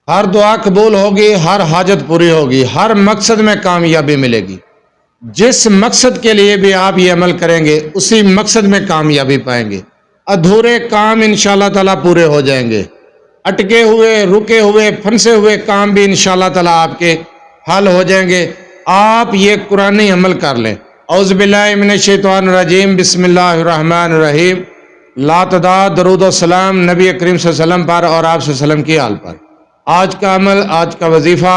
ہر دعا قبول ہوگی، ہر حاجت پوری ہوگی، ہر مقصد میں کامیابی ملے گی۔ جس مقصد کے لیے بھی آپ یہ عمل کریں گے اسی مقصد میں کامیابی پائیں گے۔ ادھورے کام انشاءاللہ تعالیٰ پورے ہو جائیں گے، اٹکے ہوئے، رکے ہوئے، پھنسے ہوئے کام بھی انشاءاللہ تعالیٰ آپ کے حل ہو جائیں گے۔ آپ یہ قرآنی عمل کر لیں۔ اعوذ باللہ من الشیطان الرجیم، بسم اللہ الرحمن الرحیم۔ لا تعداد درود و سلام نبی کریم صلی اللہ علیہ وسلم پر اور آپ صلی اللہ علیہ وسلم کی آل پر۔ آج کا عمل، آج کا وظیفہ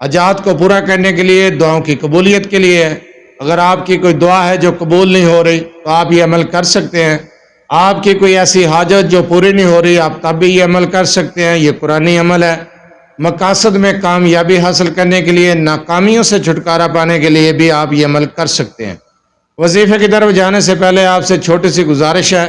حاجات کو پورا کرنے کے لیے، دعاؤں کی قبولیت کے لیے ہے۔ اگر آپ کی کوئی دعا ہے جو قبول نہیں ہو رہی تو آپ یہ عمل کر سکتے ہیں۔ آپ کی کوئی ایسی حاجت جو پوری نہیں ہو رہی، آپ تب بھی یہ عمل کر سکتے ہیں۔ یہ قرآنی عمل ہے۔ مقاصد میں کامیابی حاصل کرنے کے لیے، ناکامیوں سے چھٹکارا پانے کے لیے بھی آپ یہ عمل کر سکتے ہیں۔ وظیفے کی طرف جانے سے پہلے آپ سے چھوٹی سی گزارش ہے،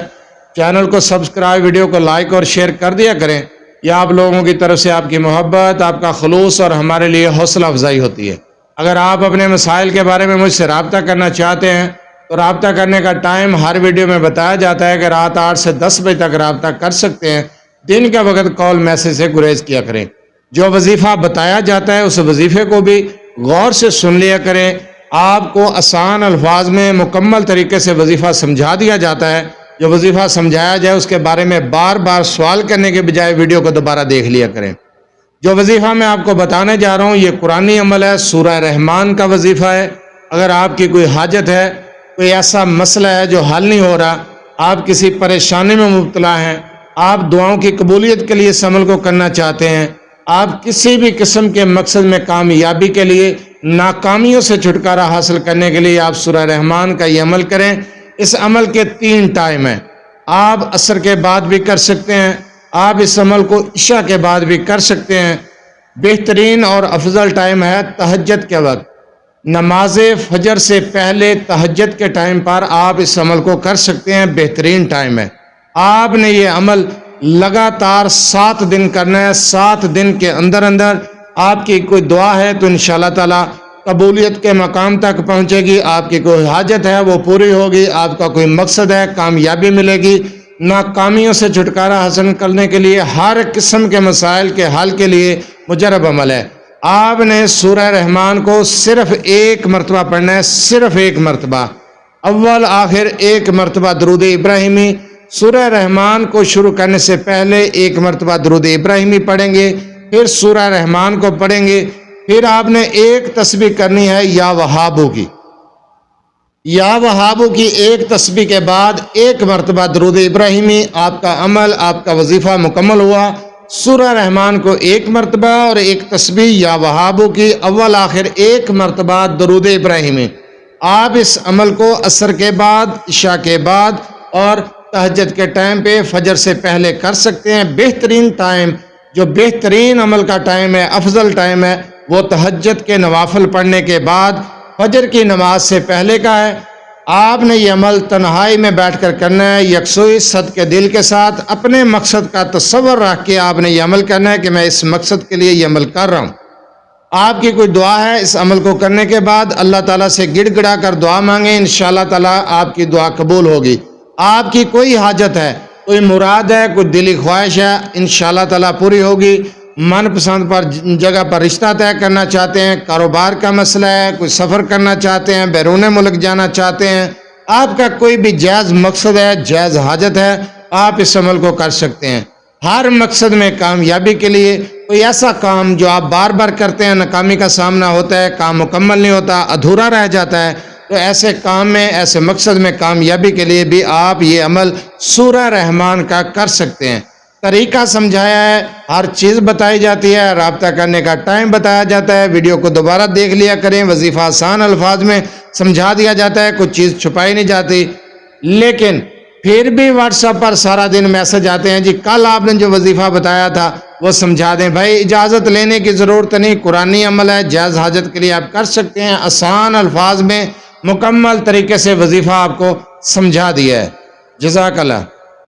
چینل کو سبسکرائب، ویڈیو کو لائک اور شیئر کر دیا کریں۔ یہ آپ لوگوں کی طرف سے آپ کی محبت، آپ کا خلوص اور ہمارے لیے حوصلہ افزائی ہوتی ہے۔ اگر آپ اپنے مسائل کے بارے میں مجھ سے رابطہ کرنا چاہتے ہیں تو رابطہ کرنے کا ٹائم ہر ویڈیو میں بتایا جاتا ہے کہ رات 8 سے 10 بجے تک رابطہ کر سکتے ہیں۔ دن کا وقت کال میسج سے گریز کیا کریں۔ جو وظیفہ بتایا جاتا ہے اس وظیفے کو بھی غور سے سن لیا کریں۔ آپ کو آسان الفاظ میں مکمل طریقے سے وظیفہ سمجھا دیا جاتا ہے۔ جو وظیفہ سمجھایا جائے اس کے بارے میں بار بار سوال کرنے کے بجائے ویڈیو کو دوبارہ دیکھ لیا کریں۔ جو وظیفہ میں آپ کو بتانے جا رہا ہوں یہ قرآنی عمل ہے، سورہ رحمان کا وظیفہ ہے۔ اگر آپ کی کوئی حاجت ہے، کوئی ایسا مسئلہ ہے جو حل نہیں ہو رہا، آپ کسی پریشانی میں مبتلا ہیں، آپ دعاؤں کی قبولیت کے لیے اس عمل کو کرنا چاہتے ہیں، آپ کسی بھی قسم کے مقصد میں کامیابی کے لیے، ناکامیوں سے چھٹکارا حاصل کرنے کے لیے آپ سورہ رحمان کا یہ عمل کریں۔ اس عمل کے 3 ٹائم ہیں۔ آپ عصر کے بعد بھی کر سکتے ہیں، آپ اس عمل کو عشاء کے بعد بھی کر سکتے ہیں۔ بہترین اور افضل ٹائم ہے تہجد کے وقت، نماز فجر سے پہلے تہجد کے ٹائم پر آپ اس عمل کو کر سکتے ہیں۔ بہترین ٹائم ہے۔ آپ نے یہ عمل لگاتار 7 دن کرنا ہے۔ 7 دن کے اندر اندر آپ کی کوئی دعا ہے تو انشاءاللہ تعالی قبولیت کے مقام تک پہنچے گی۔ آپ کی کوئی حاجت ہے وہ پوری ہوگی، آپ کا کوئی مقصد ہے کامیابی ملے گی۔ ناکامیوں سے چھٹکارا حاصل کرنے کے لیے، ہر قسم کے مسائل کے حل کے لیے مجرب عمل ہے۔ آپ نے سورہ رحمان کو صرف 1 مرتبہ پڑھنا ہے، صرف 1 مرتبہ، اول آخر 1 مرتبہ درود ابراہیمی۔ سورہ رحمان کو شروع کرنے سے پہلے 1 مرتبہ درود ابراہیمی پڑھیں گے، پھر سورہ رحمان کو پڑھیں گے، پھر آپ نے 1 تسبیح کرنی ہے یا وہابو کی۔ یا وہابو کی 1 تسبیح کے بعد 1 مرتبہ درود ابراہیمی، آپ کا عمل، آپ کا وظیفہ مکمل ہوا۔ سورہ رحمان کو 1 مرتبہ اور 1 تسبیح یا وہابو کی، اول آخر 1 مرتبہ درود ابراہیمی۔ آپ اس عمل کو عصر کے بعد، عشاء کے بعد اور تہجد کے ٹائم پہ، فجر سے پہلے کر سکتے ہیں۔ بہترین ٹائم، جو بہترین عمل کا ٹائم ہے، افضل ٹائم ہے، وہ تہجد کے نوافل پڑھنے کے بعد فجر کی نماز سے پہلے کا ہے۔ آپ نے یہ عمل تنہائی میں بیٹھ کر کرنا ہے، یکسوئی صدق دل کے ساتھ، اپنے مقصد کا تصور رکھ کے آپ نے یہ عمل کرنا ہے کہ میں اس مقصد کے لیے یہ عمل کر رہا ہوں۔ آپ کی کوئی دعا ہے، اس عمل کو کرنے کے بعد اللہ تعالیٰ سے گڑ گڑا کر دعا مانگیں، انشاءاللہ تعالیٰ آپ کی دعا قبول ہوگی۔ آپ کی کوئی حاجت ہے، کوئی مراد ہے، کوئی دلی خواہش ہے، انشاءاللہ تعالیٰ پوری ہوگی۔ من پسند پر جگہ پر رشتہ طے کرنا چاہتے ہیں، کاروبار کا مسئلہ ہے، کوئی سفر کرنا چاہتے ہیں، بیرون ملک جانا چاہتے ہیں، آپ کا کوئی بھی جائز مقصد ہے، جائز حاجت ہے، آپ اس عمل کو کر سکتے ہیں۔ ہر مقصد میں کامیابی کے لیے کوئی ایسا کام جو آپ بار بار کرتے ہیں، ناکامی کا سامنا ہوتا ہے، کام مکمل نہیں ہوتا، ادھورا رہ جاتا ہے، تو ایسے کام میں، ایسے مقصد میں کامیابی کے لیے بھی آپ یہ عمل سورہ رحمان کا کر سکتے ہیں۔ طریقہ سمجھایا ہے، ہر چیز بتائی جاتی ہے، رابطہ کرنے کا ٹائم بتایا جاتا ہے، ویڈیو کو دوبارہ دیکھ لیا کریں، وظیفہ آسان الفاظ میں سمجھا دیا جاتا ہے، کوئی چیز چھپائی نہیں جاتی۔ لیکن پھر بھی واٹس ایپ پر سارا دن میسج آتے ہیں، جی کل آپ نے جو وظیفہ بتایا تھا وہ سمجھا دیں۔ بھائی اجازت لینے کی ضرورت نہیں، قرآنی عمل ہے، جائز حاجت کے لیے آپ کر سکتے ہیں۔ آسان الفاظ میں مکمل طریقے سے وظیفہ آپ کو سمجھا دیا ہے۔ جزاک اللہ۔